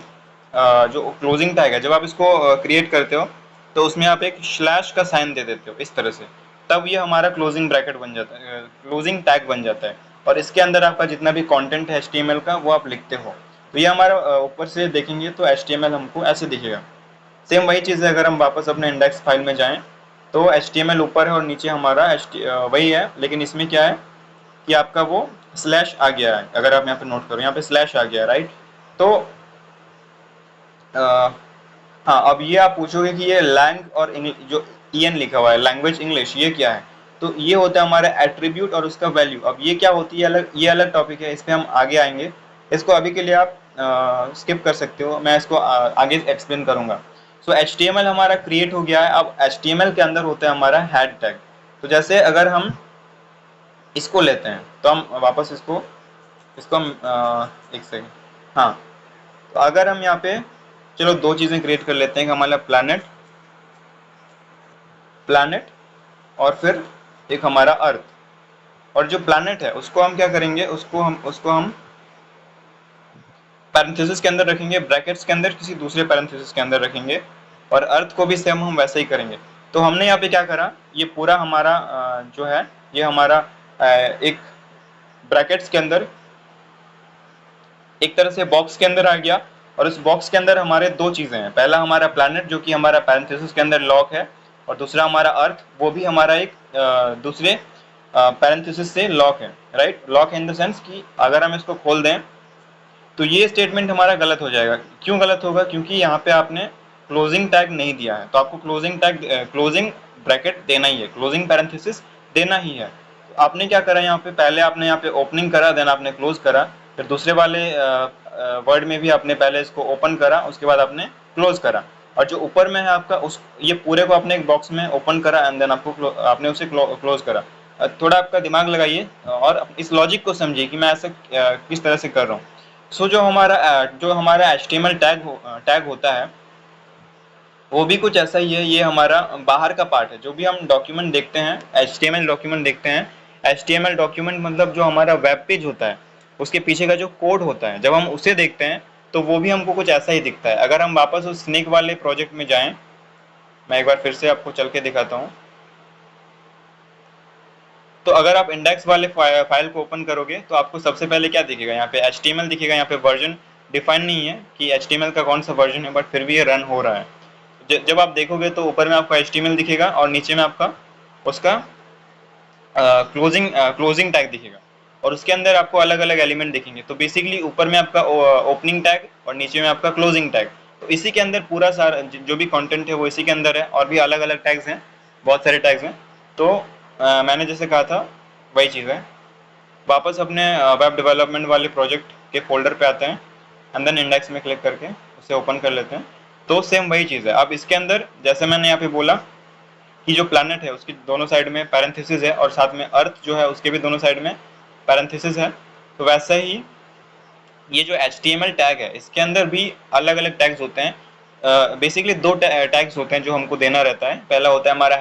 जो क्लोजिंग टैग है जब आप इसको क्रिएट करते हो तो उसमें आप एक स्लैश का साइन दे देते हो इस तरह से, तब ये हमारा क्लोजिंग ब्रैकेट बन जाता है, क्लोजिंग टैग बन जाता है। और इसके अंदर आपका जितना भी कंटेंट है HTML का वो आप लिखते हो। तो ये हमारा ऊपर से देखेंगे तो HTML हमको ऐसे दिखेगा। सेम वही चीज़ है, अगर हम वापस अपने इंडेक्स फाइल में जाएं तो HTML ऊपर है और नीचे हमारा वही है, लेकिन इसमें क्या है कि आपका वो स्लैश आ गया है। अगर आप यहाँ पे नोट करो, यहाँ पे स्लैश आ गया है, राइट। तो हाँ, अब ये आप पूछोगे कि ये लैंग और जो EN लिखा हुआ है, लैंग्वेज इंग्लिश, ये क्या है। तो ये होता है हमारा एट्रीब्यूट और उसका वैल्यू। अब ये क्या होती है अलग, ये अलग टॉपिक है, इस पर हम आगे आएंगे। इसको अभी के लिए आप स्किप कर सकते हो, मैं इसको आगे एक्सप्लेन करूंगा। सो HTML हमारा क्रिएट हो गया है। अब HTML के अंदर होता है हमारा हेड टैग। तो जैसे अगर हम इसको लेते हैं तो हम वापस इसको इसको हम एक सेकेंड, हाँ। तो अगर हम यहाँ पे, चलो दो चीज़ें क्रिएट कर लेते हैं, हमारा प्लैनेट प्लैनेट और फिर एक हमारा अर्थ। और जो प्लैनेट है उसको हम क्या करेंगे, उसको हम पैरेंथेसिस के अंदर रखेंगे, ब्रैकेट्स के अंदर किसी दूसरे पैरेंथेसिस के अंदर रखेंगे। और अर्थ को भी सेम हम वैसे ही करेंगे। तो हमने यहाँ पे क्या करा, ये पूरा हमारा जो है ये हमारा एक ब्रैकेट्स के अंदर एक तरह से बॉक्स के अंदर आ गया। और उस बॉक्स के अंदर हमारे दो चीज़ें हैं, पहला हमारा प्लैनेट जो कि हमारा पैरेंथेसिस के अंदर लॉक है, और दूसरा हमारा अर्थ, वो भी हमारा एक दूसरे पैरेंथेसिस से लॉक है, राइट। लॉक है इन द सेंस कि अगर हम इसको खोल दें तो ये स्टेटमेंट हमारा गलत हो जाएगा। क्यों गलत होगा, क्योंकि यहाँ पे आपने क्लोजिंग टैग नहीं दिया है। तो आपको क्लोजिंग ब्रैकेट देना ही है, क्लोजिंग पैरेंथेसिस देना ही है। तो आपने क्या करा यहाँ पे, पहले आपने यहाँ पे ओपनिंग करा, देन आपने क्लोज करा, फिर दूसरे वाले वर्ड में भी आपने पहले इसको ओपन करा, उसके बाद आपने क्लोज करा। और जो ऊपर में है आपका, उस ये पूरे को आपने एक बॉक्स में ओपन करा एंड देन आपने उसे क्लोज करा। थोड़ा आपका दिमाग लगाइए और इस लॉजिक को समझिए कि मैं ऐसा किस तरह से कर रहा हूँ। सो जो हमारा HTML टैग होता है वो भी कुछ ऐसा ही है। ये हमारा बाहर का पार्ट है, जो भी हम डॉक्यूमेंट देखते हैं, HTML डॉक्यूमेंट देखते हैं। HTML डॉक्यूमेंट मतलब जो हमारा वेब पेज होता है उसके पीछे का जो कोड होता है, जब हम उसे देखते हैं तो वो भी हमको कुछ ऐसा ही दिखता है। अगर हम वापस उस स्नेक वाले प्रोजेक्ट में जाएं, मैं एक बार फिर से आपको चल के दिखाता हूँ। तो अगर आप इंडेक्स वाले फाइल को ओपन करोगे तो आपको सबसे पहले क्या दिखेगा, यहाँ पे HTML दिखेगा। यहाँ पे वर्जन डिफाइन नहीं है कि HTML का कौन सा वर्जन है, बट फिर भी ये रन हो रहा है। जब आप देखोगे तो ऊपर में आपको HTML दिखेगा और नीचे में आपका उसका क्लोजिंग टैग दिखेगा। और उसके अंदर आपको अलग अलग एलिमेंट दिखेंगे। तो बेसिकली ऊपर में आपका ओपनिंग टैग और नीचे में आपका क्लोजिंग टैग, तो इसी के अंदर पूरा सारा जो भी कंटेंट है वो इसी के अंदर है। और भी अलग अलग टैग्स हैं, बहुत सारे टैग्स हैं। तो मैंने जैसे कहा था वही चीज़ है। वापस अपने वेब डेवलपमेंट वाले प्रोजेक्ट के फोल्डर पे आते हैं, एंड देन इंडेक्स में क्लिक करके उसे ओपन कर लेते हैं। तो सेम वही चीज़ है। अब इसके अंदर जैसे मैंने यहाँ पे बोला कि जो प्लैनेट है उसकी दोनों साइड में पैरेंथेसिस है, और साथ में अर्थ जो है उसके भी दोनों साइड में पैरेंथेसिस है। तो वैसा ही ये जो HTML टैग है इसके अंदर भी अलग अलग टैग्स होते हैं। बेसिकली दो टैग्स होते हैं जो हमको देना रहता है। पहला होता है हमारा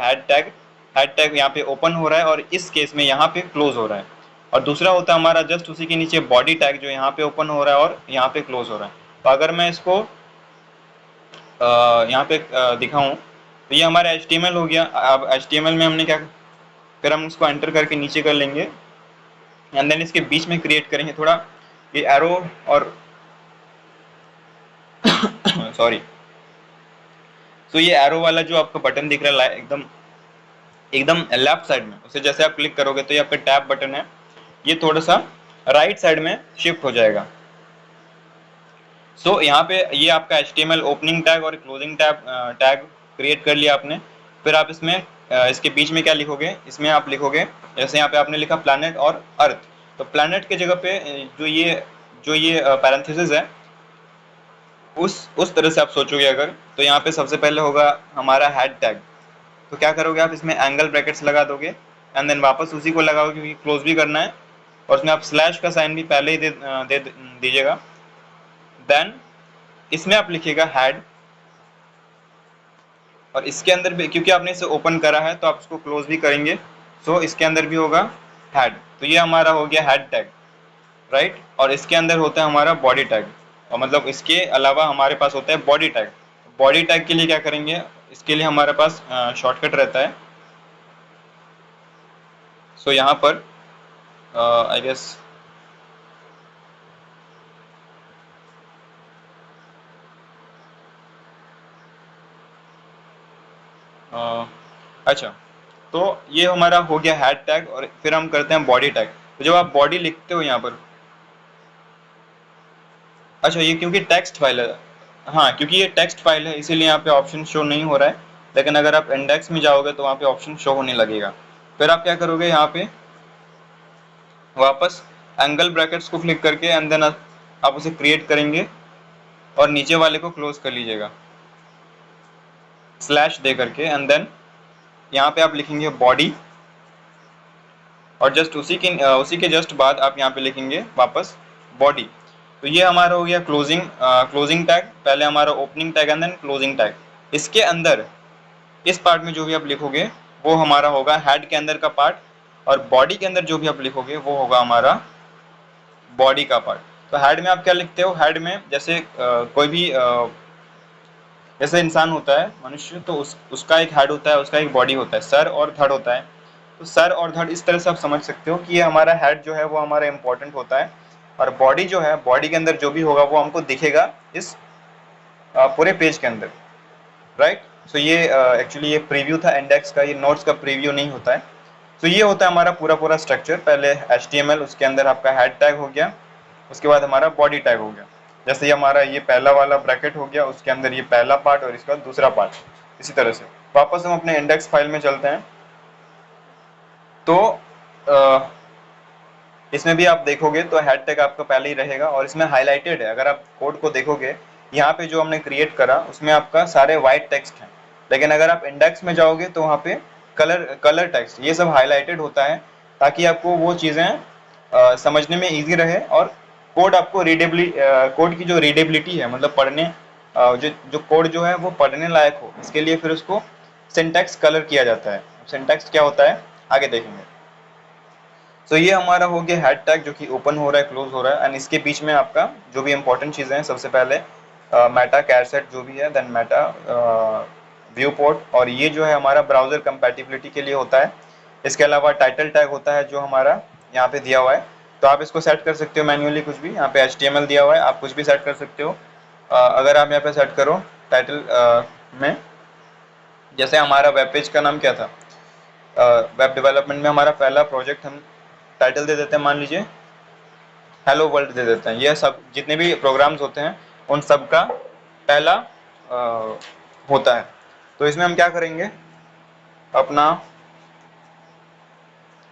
हेड टैग यहाँ पे ओपन हो रहा है और इस केस में यहाँ पे क्लोज हो रहा है। और दूसरा होता है हमारा जस्ट उसी के नीचे बॉडी टैग, जो यहाँ पे ओपन हो रहा है और यहाँ पे क्लोज हो रहा है। तो अगर मैं इसको यहाँ पे दिखाऊं तो ये हमारा HTML हो गया। अब HTML में हमने क्या, फिर हम उसको एंटर करके नीचे कर लेंगे, एंड देन इसके बीच में क्रिएट करेंगे थोड़ा ये एरो और सॉरी। तो ये एरो वाला जो आपको बटन दिख रहा है एकदम एकदम लेफ्ट साइड में, उसे जैसे आप क्लिक करोगे तो ये आपका टैब बटन है, ये थोड़ा सा राइट साइड में शिफ्ट हो जाएगा। सो यहाँ पे ये आपका HTML ओपनिंग टैग और क्लोजिंग टैग क्रिएट कर लिया आपने। फिर आप इसमें इसके बीच में क्या लिखोगे, इसमें आप लिखोगे जैसे यहाँ पे आपने लिखा प्लैनेट और अर्थ। तो प्लैनेट की जगह पे जो ये पैरेंथेसिस है उस तरह से आप सोचोगे अगर, तो यहाँ पे सबसे पहले होगा हमारा हेड टैग। तो क्या करोगे आप इसमें एंगल ब्रैकेट्स लगा दोगे, एंड देन वापस उसी को लगाओगे क्योंकि क्लोज भी करना है, और उसमें आप स्लैश का साइन भी पहले ही दे दीजिएगा। देन इसमें आप लिखिएगा हेड, और इसके अंदर भी क्योंकि आपने इसे ओपन करा है तो आप इसको क्लोज भी करेंगे, सो इसके अंदर भी होगा हेड। तो ये हमारा हो गया हेड टैग, राइट। और इसके अंदर होता है हमारा बॉडी टैग, और मतलब इसके अलावा हमारे पास होता है बॉडी टैग। बॉडी टैग के लिए क्या करेंगे, इसके लिए हमारे पास शॉर्टकट रहता है। सो यहाँ पर आई गेस अच्छा, तो ये हमारा हो गया हेड टैग, और फिर हम करते हैं बॉडी टैग। तो जब आप बॉडी लिखते हो यहाँ पर, अच्छा ये क्योंकि टेक्स्ट फाइल है, हाँ क्योंकि ये टेक्स्ट फाइल है इसीलिए यहाँ पे ऑप्शन शो नहीं हो रहा है। लेकिन अगर आप इंडेक्स में जाओगे तो वहाँ पे ऑप्शन शो होने लगेगा। फिर आप क्या करोगे, यहाँ पे वापस एंगल ब्रैकेट्स को क्लिक करके एंड देन आप उसे क्रिएट करेंगे और नीचे वाले को क्लोज कर लीजिएगा स्लैश दे करके, एंड देन यहाँ पे आप लिखेंगे बॉडी, और जस्ट उसी के जस्ट बाद आप यहाँ पे लिखेंगे वापस बॉडी। तो ये हमारा हो गया क्लोजिंग टैग। पहले हमारा opening tag and then closing tag. इसके अंदर इस पार्ट में जो भी आप लिखोगे वो हमारा होगा हेड के अंदर का पार्ट, और बॉडी के अंदर जो भी आप लिखोगे वो होगा हमारा बॉडी का पार्ट। तो हेड में आप क्या लिखते हो, हेड में जैसे कोई भी जैसे इंसान होता है मनुष्य, तो उसका एक हेड होता है, उसका एक बॉडी होता है, सर और धड़ होता है। तो सर और धड़ इस तरह से आप समझ सकते हो कि ये हमारा हेड जो है वो हमारा इंपॉर्टेंट होता है, और बॉडी जो है, बॉडी के अंदर जो भी होगा वो हमको दिखेगा इस पूरे पेज के अंदर, राइट। सो ये एक्चुअली ये प्रीव्यू था इंडेक्स का, ये नोट्स का प्रीव्यू नहीं होता है। तो ये होता है हमारा पूरा स्ट्रक्चर। पहले HTML, उसके अंदर आपका हेड टैग हो गया, उसके बाद हमारा बॉडी टैग हो गया। जैसे ये हमारा ये पहला वाला ब्रैकेट हो गया, उसके अंदर ये पहला पार्ट और इसका दूसरा पार्ट। इसी तरह से वापस हम अपने इंडेक्स फाइल में चलते हैं। तो इसमें भी आप देखोगे तो हेड टैग आपका पहले ही रहेगा, और इसमें हाईलाइटेड है। अगर आप कोड को देखोगे यहाँ पे जो हमने क्रिएट करा उसमें आपका सारे वाइट टेक्स्ट हैं, लेकिन अगर आप इंडेक्स में जाओगे तो वहाँ पे कलर टेक्स्ट ये सब हाईलाइटेड होता है, ताकि आपको वो चीज़ें समझने में ईजी रहे, और कोड आपको कोड की जो रीडेबिलिटी है, मतलब पढ़ने जो कोड जो है वो पढ़ने लायक हो, इसके लिए फिर उसको सिंटैक्स कलर किया जाता है। सिंटैक्स क्या होता है आगे देखेंगे। तो ये हमारा हो गया हेड टैग जो कि ओपन हो रहा है, क्लोज हो रहा है, एंड इसके बीच में आपका जो भी इंपॉर्टेंट चीज़ें हैं, सबसे पहले मेटा कैरसेट जो भी है, देन मेटा व्यू पोर्ट, और ये जो है हमारा ब्राउजर कंपैटिबिलिटी के लिए होता है। इसके अलावा टाइटल टैग होता है जो हमारा यहाँ पे दिया हुआ है, तो आप इसको सेट कर सकते हो मैन्युअली कुछ भी। यहाँ पे HTML दिया हुआ है, आप कुछ भी सेट कर सकते हो। अगर आप यहाँ पे सेट करो टाइटल में, जैसे हमारा वेब पेज का नाम क्या था, वेब डेवलपमेंट में हमारा पहला प्रोजेक्ट हम टाइटल दे देते हैं, मान लीजिए हेलो वर्ल्ड दे देते हैं। ये सब जितने भी प्रोग्राम्स होते हैं उन सब का पहला होता है। तो इसमें हम क्या करेंगे, अपना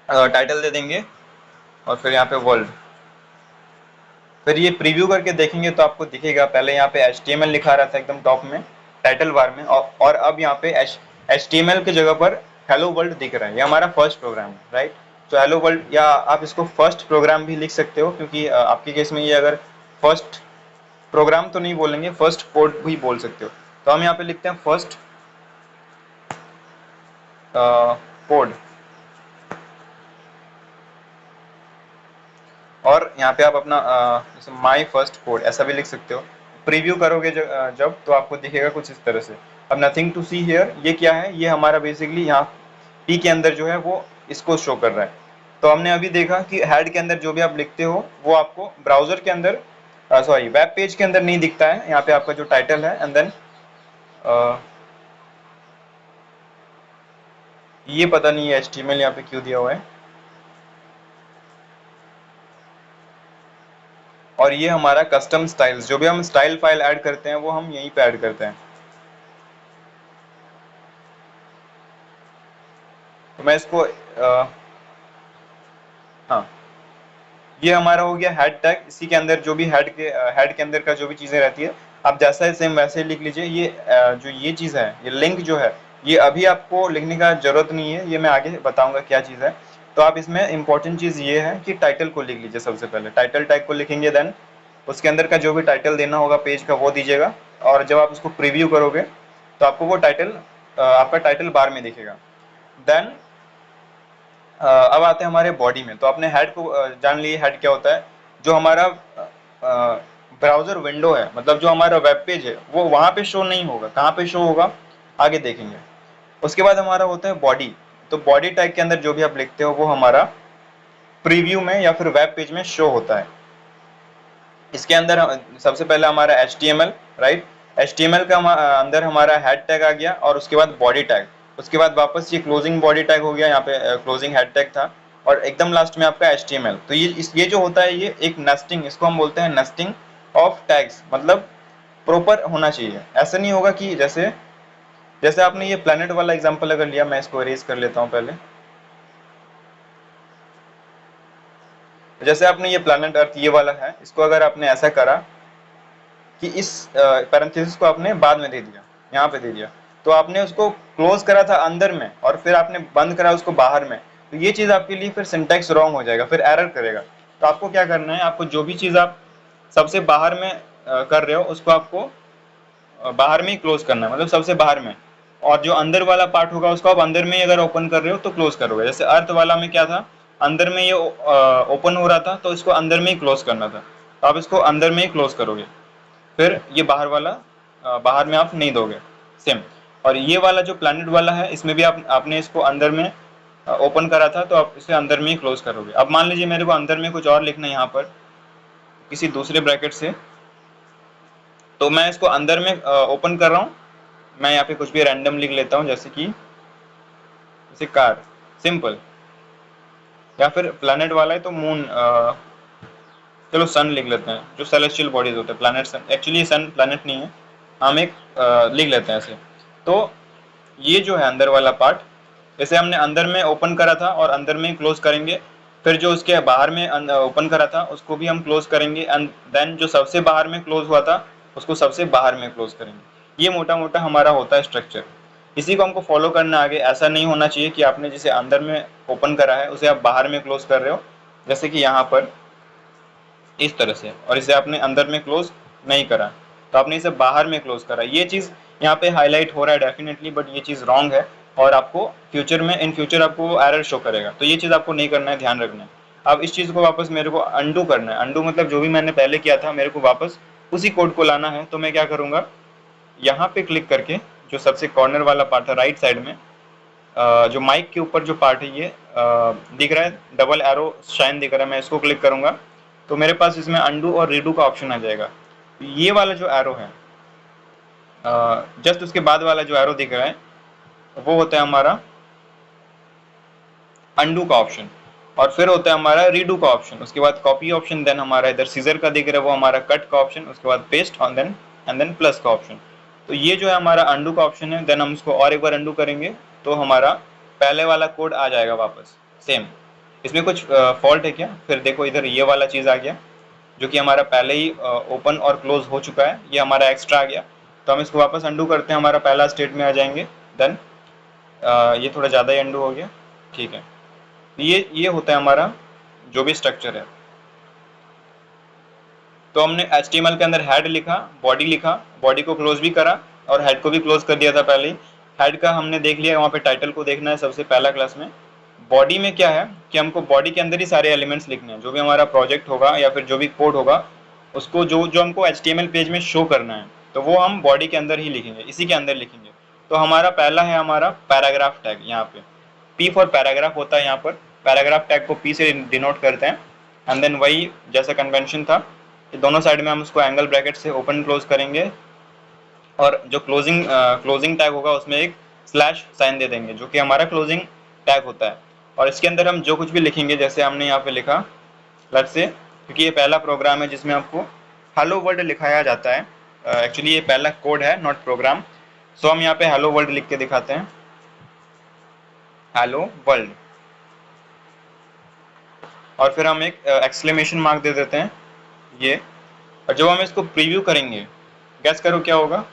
टाइटल दे देंगे और फिर यहाँ पे वर्ल्ड। फिर ये प्रीव्यू करके देखेंगे तो आपको दिखेगा, पहले यहाँ पे HTML लिखा रहता है एकदम टॉप में टाइटल बार में, और अब यहाँ पे HTML की जगह पर हेलो वर्ल्ड दिख रहा है। ये हमारा फर्स्ट प्रोग्राम है, राइट। तो हेलो वर्ल्ड, या आप इसको फर्स्ट प्रोग्राम भी लिख सकते हो, क्योंकि आपके केस में ये अगर फर्स्ट प्रोग्राम तो नहीं बोलेंगे, फर्स्ट कोड भी बोल सकते हो। तो हम यहाँ पे लिखते हैं फर्स्ट कोड, और यहाँ पे आप अपना माई फर्स्ट कोड ऐसा भी लिख सकते हो। प्रीव्यू करोगे जब तो आपको दिखेगा कुछ इस तरह से। अब नथिंग टू सी हियर, ये क्या है, ये हमारा बेसिकली यहाँ पी के अंदर जो है वो इसको शो कर रहा है। तो हमने अभी देखा कि हेड के अंदर जो भी आप लिखते हो वो आपको ब्राउजर के अंदर, सॉरी वेब पेज के अंदर नहीं दिखता है। यहाँ पे आपका जो टाइटल है एंड देन ये पता नहीं है HTML यहाँ पे क्यों दिया हुआ है, और ये हमारा कस्टम स्टाइल्स, जो भी हम स्टाइल फाइल ऐड करते हैं वो हम यहीं पे ऐड करते हैं। तो मैं इसको हाँ, ये हमारा हो गया हेड टैग। इसी के अंदर जो भी हेड के अंदर का जो भी चीजें रहती है, आप जैसा है सेम वैसे ही लिख लीजिए। ये जो ये चीज है, ये लिंक जो है, ये अभी आपको लिखने का जरूरत नहीं है, ये मैं आगे बताऊंगा क्या चीज है। तो आप इसमें इंपॉर्टेंट चीज ये है कि टाइटल को लिख लीजिए। सबसे पहले टाइटल टैग को लिखेंगे, देन उसके अंदर का जो भी टाइटल देना होगा पेज का वो दीजिएगा, और जब आप उसको प्रीव्यू करोगे तो आपको वो टाइटल आपका टाइटल बार में दिखेगा। देन अब आते हैं हमारे बॉडी में। तो आपने हेड को जान लिए, हेड क्या होता है। जो हमारा ब्राउजर विंडो है, मतलब जो हमारा वेब पेज है, वो वहां पे शो नहीं होगा। कहाँ पे शो होगा आगे देखेंगे। उसके बाद हमारा होता है बॉडी। तो बॉडी टैग के अंदर जो भी आप लिखते हो वो हमारा प्रीव्यू में या फिर वेब पेज में शो होता है। इसके अंदर सबसे पहले हमारा HTML, राइट। HTML का अंदर हमारा हेड टैग आ गया, और उसके बाद बॉडी टैग, उसके बाद वापस ये क्लोजिंग बॉडी टैग हो गया, यहाँ पे क्लोजिंग हेड टैग था, और एकदम लास्ट में आपका HTML। तो ये जो होता है ये एक नेस्टिंग, इसको हम बोलते हैं नेस्टिंग ऑफ टैग्स। मतलब प्रॉपर होना चाहिए। ऐसा नहीं होगा कि जैसे जैसे आपने ये प्लेनेट वाला एग्जांपल अगर लिया, मैं इसको इरेज कर लेता हूँ पहले। जैसे आपने ये प्लेनेट अर्थ ये वाला है, इसको अगर आपने ऐसा करा कि इस पैरेंथेसिस को आपने बाद में दे दिया, यहाँ पे दे दिया, तो आपने उसको क्लोज करा था अंदर में और फिर आपने बंद करा उसको बाहर में, तो ये चीज आपके लिए फिर सिंटैक्स रॉन्ग हो जाएगा, फिर एरर करेगा। तो आपको क्या करना है, आपको जो भी चीज आप सबसे बाहर में कर रहे हो उसको आपको बाहर में ही क्लोज करना है, मतलब सबसे बाहर में। और जो अंदर वाला पार्ट होगा उसको आप अंदर में ही अगर ओपन कर रहे हो तो क्लोज करोगे। जैसे अर्थ वाला में क्या था, अंदर में ये ओपन हो रहा था तो इसको अंदर में ही क्लोज करना था, तो आप इसको अंदर में ही क्लोज करोगे। फिर ये बाहर वाला बाहर में आप नहीं दोगे, सेम। और ये वाला जो प्लैनेट वाला है, इसमें भी आपने इसको अंदर में ओपन करा था तो आप इसे अंदर में ही क्लोज करोगे। अब मान लीजिए मेरे को अंदर में कुछ और लिखना है यहाँ पर किसी दूसरे ब्रैकेट से, तो मैं इसको अंदर में ओपन कर रहा हूँ। मैं यहाँ पे कुछ भी रैंडम लिख लेता हूँ, जैसे कार, सिंपल। या फिर प्लैनेट वाला है तो मून, चलो सन लिख लेते हैं। जो सेलेस्टियल बॉडीज होते हैं, प्लैनेट सन, एक्चुअली सन प्लैनेट नहीं है, हम एक लिख लेते हैं ऐसे। तो ये जो है अंदर वाला पार्ट, जैसे हमने अंदर में ओपन करा था और अंदर में ही क्लोज करेंगे। फिर जो उसके बाहर में ओपन करा था उसको भी हम क्लोज करेंगे, एंड देन जो सबसे बाहर में क्लोज हुआ था उसको सबसे बाहर में क्लोज करेंगे। ये मोटा मोटा हमारा होता है स्ट्रक्चर। इसी को हमको फॉलो करना आगे। ऐसा नहीं होना चाहिए कि आपने जिसे अंदर में ओपन करा है उसे आप बाहर में क्लोज कर रहे हो, जैसे कि यहाँ पर इस तरह से, और इसे आपने अंदर में क्लोज नहीं करा, तो आपने इसे बाहर में क्लोज करा। ये चीज यहाँ पे हाईलाइट हो रहा है डेफिनेटली, बट ये चीज रॉन्ग है, और आपको फ्यूचर में, इन फ्यूचर आपको एरर शो करेगा। तो ये चीज आपको नहीं करना है, ध्यान रखना है। अब इस चीज को वापस मेरे को अंडू करना है। अंडू मतलब जो भी मैंने पहले किया था मेरे को वापस उसी कोड को लाना है। तो मैं क्या करूंगा, यहाँ पे क्लिक करके जो सबसे कॉर्नर वाला पार्ट है राइट साइड में, जो माइक के ऊपर जो पार्ट है ये दिख रहा है, डबल एरो शाइन दिख रहा है, मैं इसको क्लिक करूंगा तो मेरे पास इसमें अंडू और रीडू का ऑप्शन आ जाएगा। ये वाला जो एरो है, जस्ट उसके बाद वाला जो एरो दिख रहा है वो होता है हमारा अंडू का ऑप्शन। और फिर होता है हमारा रीडू का ऑप्शन, उसके बाद कॉपी ऑप्शन, देन हमारा इधर सीजर का दिख रहा है वो हमारा कट का ऑप्शन, उसके बाद पेस्ट और देन प्लस का ऑप्शन। तो ये जो है हमारा अंडू का ऑप्शन है। देन हम उसको और एक बार अंडू करेंगे तो हमारा पहले वाला कोड आ जाएगा वापस सेम। इसमें कुछ फॉल्ट है क्या? फिर देखो इधर ये वाला चीज़ आ गया जो कि हमारा पहले ही ओपन और क्लोज हो चुका है, ये हमारा एक्स्ट्रा आ गया। तो हम इसको वापस अंडू करते हैं, हमारा पहला स्टेट में आ जाएंगे। देन ये थोड़ा ज़्यादा ही अंडू हो गया, ठीक है। ये होता है हमारा जो भी स्ट्रक्चर है। तो हमने HTML के अंदर हेड लिखा, बॉडी लिखा, बॉडी को क्लोज भी करा और हेड को भी क्लोज कर दिया था पहले ही। हेड का हमने देख लिया, वहाँ पे टाइटल को देखना है सबसे पहला क्लास में। बॉडी में क्या है कि हमको बॉडी के अंदर ही सारे एलिमेंट्स लिखने हैं, जो भी हमारा प्रोजेक्ट होगा या फिर जो भी कोड होगा उसको जो जो हमको HTML पेज में शो करना है तो वो हम बॉडी के अंदर ही लिखेंगे, इसी के अंदर लिखेंगे। तो हमारा पहला है हमारा पैराग्राफ टैग, यहाँ पे P फॉर पैराग्राफ होता है। यहाँ पर पैराग्राफ टैग को P से डिनोट करते हैं। एंड देन वही जैसा कन्वेंशन था कि दोनों साइड में हम उसको एंगल ब्रैकेट से ओपन क्लोज करेंगे और जो क्लोजिंग टैग होगा उसमें एक स्लैश साइन दे देंगे जो कि हमारा क्लोजिंग टैग होता है। और इसके अंदर हम जो कुछ भी लिखेंगे, जैसे हमने यहाँ पे लिखा लेट्स से, क्योंकि ये पहला प्रोग्राम है जिसमें आपको हेलो वर्ल्ड लिखाया जाता है। एक्चुअली ये पहला कोड है, नॉट प्रोग्राम। सो हम यहाँ पे हेलो वर्ल्ड लिख के दिखाते हैं, हेलो वर्ल्ड। और फिर हम एक एक्सक्लेमेशन मार्क दे देते हैं ये। और जब हम इसको प्रीव्यू करेंगे, गैस करो क्या होगा।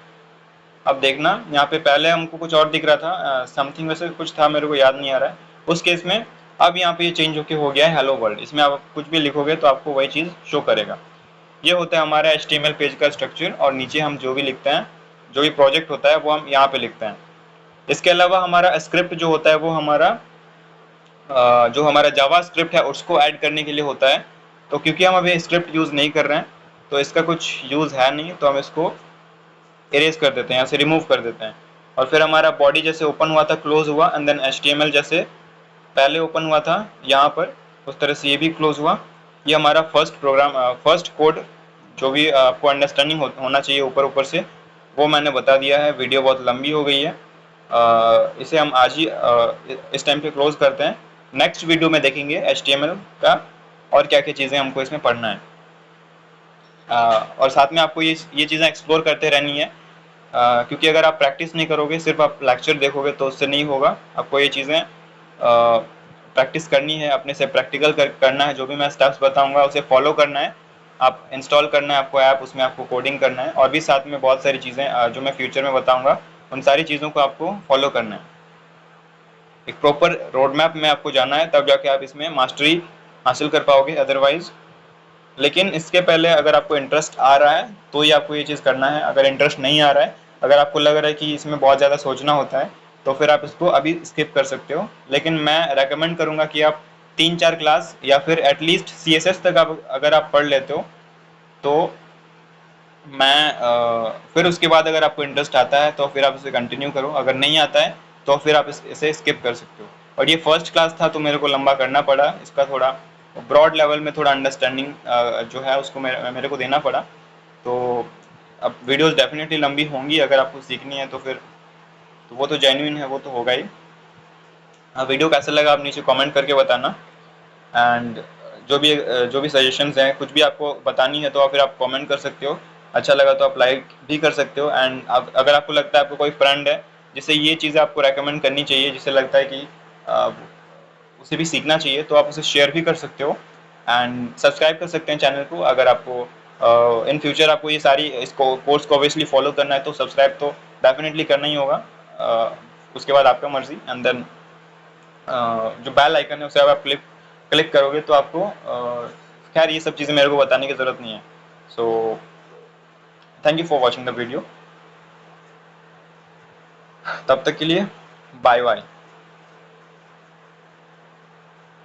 अब देखना यहाँ पे पहले हमको कुछ और दिख रहा था, समथिंग वैसे कुछ था, मेरे को याद नहीं आ रहा है उस केस में। अब यहाँ पे ये चेंज होके हो गया है हेलो वर्ल्ड। इसमें आप कुछ भी लिखोगे तो आपको वही चीज़ शो करेगा। ये होता है हमारा HTML पेज का स्ट्रक्चर। और नीचे हम जो भी लिखते हैं, जो भी प्रोजेक्ट होता है वो हम यहाँ पे लिखते हैं। इसके अलावा हमारा स्क्रिप्ट जो होता है वो हमारा जो हमारा जावा स्क्रिप्ट है उसको ऐड करने के लिए होता है। तो क्योंकि हम अभी स्क्रिप्ट यूज़ नहीं कर रहे हैं तो इसका कुछ यूज़ है नहीं, तो हम इसको इरेज कर देते हैं, यहाँ से रिमूव कर देते हैं। और फिर हमारा बॉडी जैसे ओपन हुआ था क्लोज हुआ, एंड देन HTML जैसे पहले ओपन हुआ था यहाँ पर उस तरह से ये भी क्लोज हुआ। ये हमारा फर्स्ट प्रोग्राम, फर्स्ट कोड, जो भी आपको अंडरस्टैंडिंग होना चाहिए ऊपर ऊपर से वो मैंने बता दिया है। वीडियो बहुत लंबी हो गई है, इसे हम आज ही इस टाइम पे क्लोज करते हैं। नेक्स्ट वीडियो में देखेंगे HTML का और क्या क्या चीज़ें हमको इसमें पढ़ना है। और साथ में आपको ये चीज़ें एक्सप्लोर करते रहनी है, क्योंकि अगर आप प्रैक्टिस नहीं करोगे, सिर्फ आप लेक्चर देखोगे तो उससे नहीं होगा। आपको ये चीज़ें प्रैक्टिस करनी है, अपने से प्रैक्टिकल करना है। जो भी मैं स्टेप्स बताऊंगा उसे फॉलो करना है, आप इंस्टॉल करना है आपको ऐप, उसमें आपको कोडिंग करना है। और भी साथ में बहुत सारी चीज़ें जो मैं फ्यूचर में बताऊंगा, उन सारी चीज़ों को आपको फॉलो करना है। एक प्रॉपर रोड मैप में आपको जाना है, तब जाके आप इसमें मास्टरी हासिल कर पाओगे। अदरवाइज, लेकिन इसके पहले अगर आपको इंटरेस्ट आ रहा है तो ही आपको ये चीज़ करना है। अगर इंटरेस्ट नहीं आ रहा है, अगर आपको लग रहा है कि इसमें बहुत ज़्यादा सोचना होता है, तो फिर आप इसको अभी स्किप कर सकते हो। लेकिन मैं रेकमेंड करूँगा कि आप 3-4 क्लास या फिर एटलीस्ट CSS तक आप अगर आप पढ़ लेते हो तो फिर उसके बाद अगर आपको इंटरेस्ट आता है तो फिर आप इसे कंटिन्यू करो। अगर नहीं आता है तो फिर आप इसे स्किप कर सकते हो। और ये फर्स्ट क्लास था तो मेरे को लंबा करना पड़ा, इसका थोड़ा ब्रॉड लेवल में थोड़ा अंडरस्टैंडिंग जो है उसको मेरे को देना पड़ा। तो अब वीडियोस डेफिनेटली लंबी होंगी, अगर आपको सीखनी है तो फिर तो वो तो जेन्युइन है, वो तो होगा ही। वीडियो कैसा लगा आप नीचे कमेंट करके बताना। एंड जो भी सजेशंस हैं, कुछ भी आपको बतानी है तो फिर आप कमेंट कर सकते हो। अच्छा लगा तो आप लाइक भी कर सकते हो। एंड अगर आपको लगता है आपको कोई फ्रेंड है जिसे ये चीज़ें आपको रेकमेंड करनी चाहिए, जिसे लगता है कि उसे भी सीखना चाहिए, तो आप उसे शेयर भी कर सकते हो। एंड सब्सक्राइब कर सकते हैं चैनल को। अगर आपको इन फ्यूचर आपको ये सारी इसको कोर्स को ऑब्वियसली फॉलो करना है तो सब्सक्राइब तो डेफिनेटली करना ही होगा। उसके बाद आपका मर्जी। एंड देन जो बेल आइकन है उसे आप क्लिक करोगे तो आपको खैर ये सब चीज़ें मेरे को बताने की ज़रूरत नहीं है। So thank you for watching the video. तब तक के लिए बाय बाय।